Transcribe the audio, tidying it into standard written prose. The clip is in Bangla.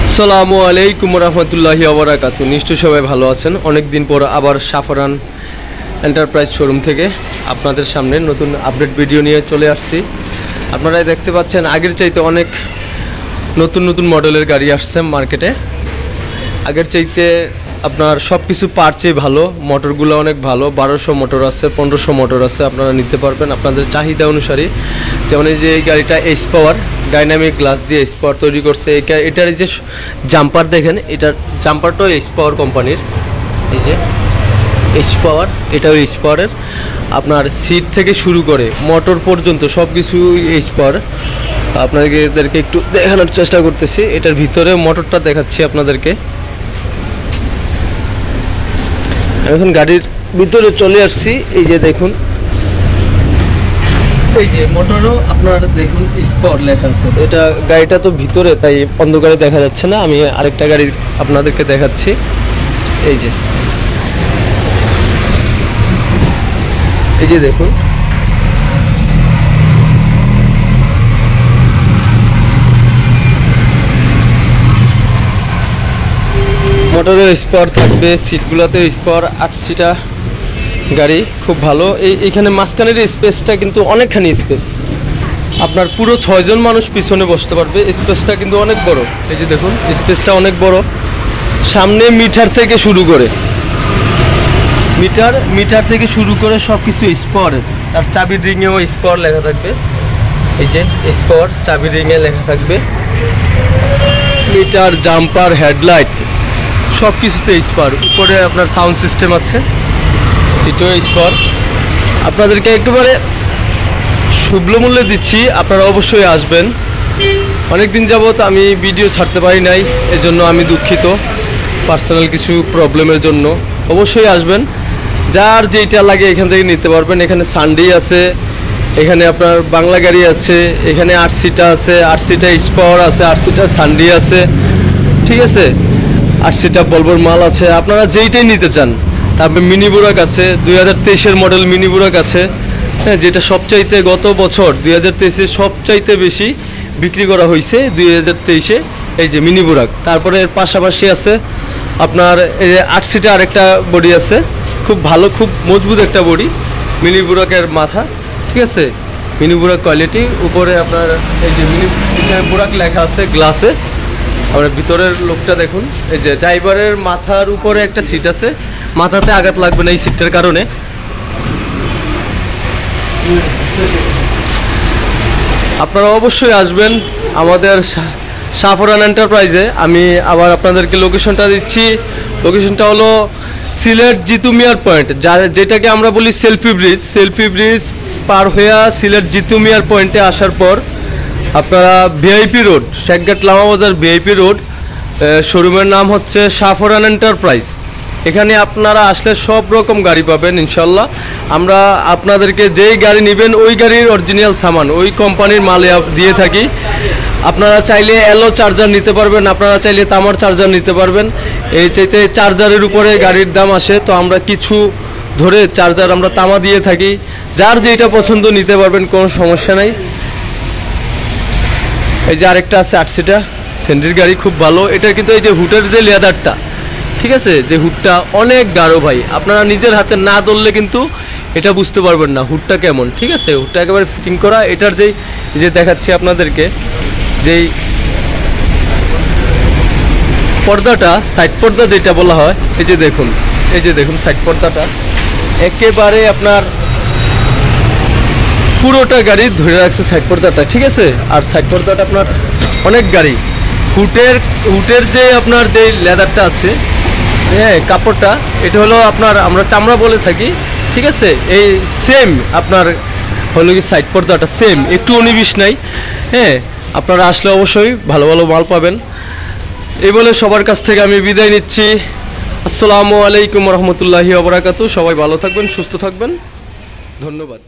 আসসালামু আলাইকুম রহমতুল্লাহি ওয়া বারাকাতুহু। নিশ্চয়ই সবাই ভালো আছেন। অনেক দিন পর আবার সাফরান এন্টারপ্রাইজ শোরুম থেকে আপনাদের সামনে নতুন আপডেট ভিডিও নিয়ে চলে আসছি। আপনারা দেখতে পাচ্ছেন আগের চাইতে অনেক নতুন নতুন মডেলের গাড়ি আসছে মার্কেটে। আগের চাইতে আপনার সব কিছু পার্টসই ভালো, মোটরগুলো অনেক ভালো। 1200 মোটর আছে, 1500 মোটর আছে, আপনারা নিতে পারবেন আপনাদের চাহিদা অনুসারে। যেমন এই যে এই গাড়িটা এইচ পাওয়ার ডাইনামিক গ্লাস দিয়ে এইচ পাওয়ার তৈরি করছে। এটার এই যে জাম্পার দেখেন, এটার জাম্পারটাও এইচ পাওয়ার কোম্পানির। এই যে এইচ পাওয়ার, এটাও এইচ পাওয়ারের। আপনার সিট থেকে শুরু করে মোটর পর্যন্ত সব কিছু এইচ পাওয়ার। আপনাদেরকে একটু দেখানোর চেষ্টা করতেছি। এটার ভিতরে মোটরটা দেখাচ্ছি আপনাদেরকে। এখন গাড়ির ভিতরে চলে আসছি। এই যে দেখুন, এই যে মোটরও আপনারা দেখুন স্পট লেখা আছে। এটা গাড়িটা তো ভিতরে, তাই অন্ধকারে দেখা যাচ্ছে না। আমি আরেকটা গাড়ি আপনাদেরকে দেখাচ্ছি। এই যে দেখুন, মোটরের স্পট থাকবে, সিটগুলোতে স্পট। 8 সিটা গাড়ি, খুব ভালো। এইখানে মাঝখানের স্পেসটা কিন্তু অনেকখানি স্পেস, আপনার পুরো 6 জন মানুষ পিছনে বসতে পারবে। স্পেসটা কিন্তু অনেক বড়। এই যে দেখুন, স্পেসটা অনেক বড়। সামনে মিটার থেকে শুরু করে সব কিছু স্পট। আর চাবির রিংয়েও স্পট লেখা থাকবে। এই যে স্পট চাবির রিংয়ে লেখা থাকবে। মিটার, জাম্পার, হেডলাইট সব কিছুতে স্পট। উপরে আপনার সাউন্ড সিস্টেম আছে, সিটও স্পট। আপনাদেরকে একেবারে সুলভ মূল্যে দিচ্ছি, আপনারা অবশ্যই আসবেন। অনেকদিন যাবত আমি ভিডিও ছাড়তে পারি নাই, এজন্য আমি দুঃখিত, পার্সোনাল কিছু প্রবলেমের জন্য। অবশ্যই আসবেন, যার যেটা লাগে এখান থেকে নিতে পারবেন। এখানে সানডে আছে, এখানে আপনার বাংলা গাড়ি আছে, এখানে 8 সিটা আছে, 8 সিটা স্পাওয়ার আছে, 8 সিটা সানডে আছে, ঠিক আছে। 8 সিটা বলবোর মাল আছে, আপনারা যেইটাই নিতে চান। তারপরে মিনি বুরাক আছে, 2023-এর মডেল মিনি বুরাক আছে, হ্যাঁ, যেটা সবচাইতে গত বছর 2023-এ সবচাইতে বেশি বিক্রি করা হয়েছে 2023-এ। এই যে মিনি বুরাক। তারপরে এর পাশাপাশি আছে আপনার এই যে 8 সিটা আরেকটা বডি আছে, খুব ভালো, খুব মজবুত একটা বডি, মিনি বুরাকের মাথা, ঠিক আছে। Mini বুরাক quality. উপরে আপনার এই যে মিনি বুরাক লেখা আছে গ্লাসে। আমরা ভিতরের লোকটা দেখুন। এই যে ড্রাইভারের মাথার উপরে একটা সিট আছে, মাথাতে আঘাত লাগবে না এই সিটটার কারণে। আপনারা অবশ্যই আসবেন আমাদের সাফরান এন্টারপ্রাইজে। আমি আবার আপনাদেরকে লোকেশনটা দিচ্ছি। লোকেশনটা হলো সিলেট জিতু মিয়ার পয়েন্ট, যেটাকে আমরা বলি সেলফি ব্রিজ। সেলফি ব্রিজ পার হয়ে সিলেট জিতু মিয়ার পয়েন্টে আসার পর আপনারা VIP road, Shekhghat Lamabazar VIP road, শোরুমের নাম হচ্ছে সাফরান এন্টারপ্রাইজ। এখানে আপনারা আসলে সব রকম গাড়ি পাবেন ইনশাল্লাহ। আমরা আপনাদেরকে যেই গাড়ি নেবেন ওই গাড়ির অরিজিনাল সামান ওই কোম্পানির মালে দিয়ে থাকি। আপনারা চাইলে এলো চার্জার নিতে পারবেন, আপনারা চাইলে তামার চার্জার নিতে পারবেন। এই চাইতে চার্জারের উপরে গাড়ির দাম আসে, তো আমরা কিছু ধরে চার্জার আমরা তামা দিয়ে থাকি। যার যেটা পছন্দ নিতে পারবেন, কোনো সমস্যা নাই। এই যে আরেকটা আছে 8 সিটা সেন্ডির গাড়ি, খুব ভালো। এটা কিন্তু এই যে হুটের যে লেদারটা, ঠিক আছে, যে হুডটা অনেক গাঢ় ভাই। আপনারা নিজের হাতে না ধরলে কিন্তু এটা বুঝতে পারবেন না হুডটা কেমন, ঠিক আছে। হুডটা একেবারে ফিটিং করা। এটার যে দেখাচ্ছি আপনাদেরকে, যেই পর্দাটা, সাইড পর্দা যেটা বলা হয়, এই যে দেখুন সাইড পর্দাটা একেবারে আপনার পুরোটা গাড়ি ধরে রাখছে সাইড পর্দাটা, ঠিক আছে। আর সাইড পর্দাটা আপনার অনেক গাড়ি হুটের যে আপনার যে লেদারটা আছে, হ্যাঁ, কাপড়টা, এটা হলো আপনার আমরা চামড়া বলে থাকি, ঠিক আছে। এই সেম আপনার হলো কি সাইড পর্দাটা সেম, একটু 19-20 নাই, হ্যাঁ। আপনারা আসলে অবশ্যই ভালো ভালো মাল পাবেন। এই বলে সবার কাছ থেকে আমি বিদায় নিচ্ছি। আসসালামু আলাইকুম রহমতুল্লাহি ওয়া বারাকাতুহু। সবাই ভালো থাকবেন, সুস্থ থাকবেন, ধন্যবাদ।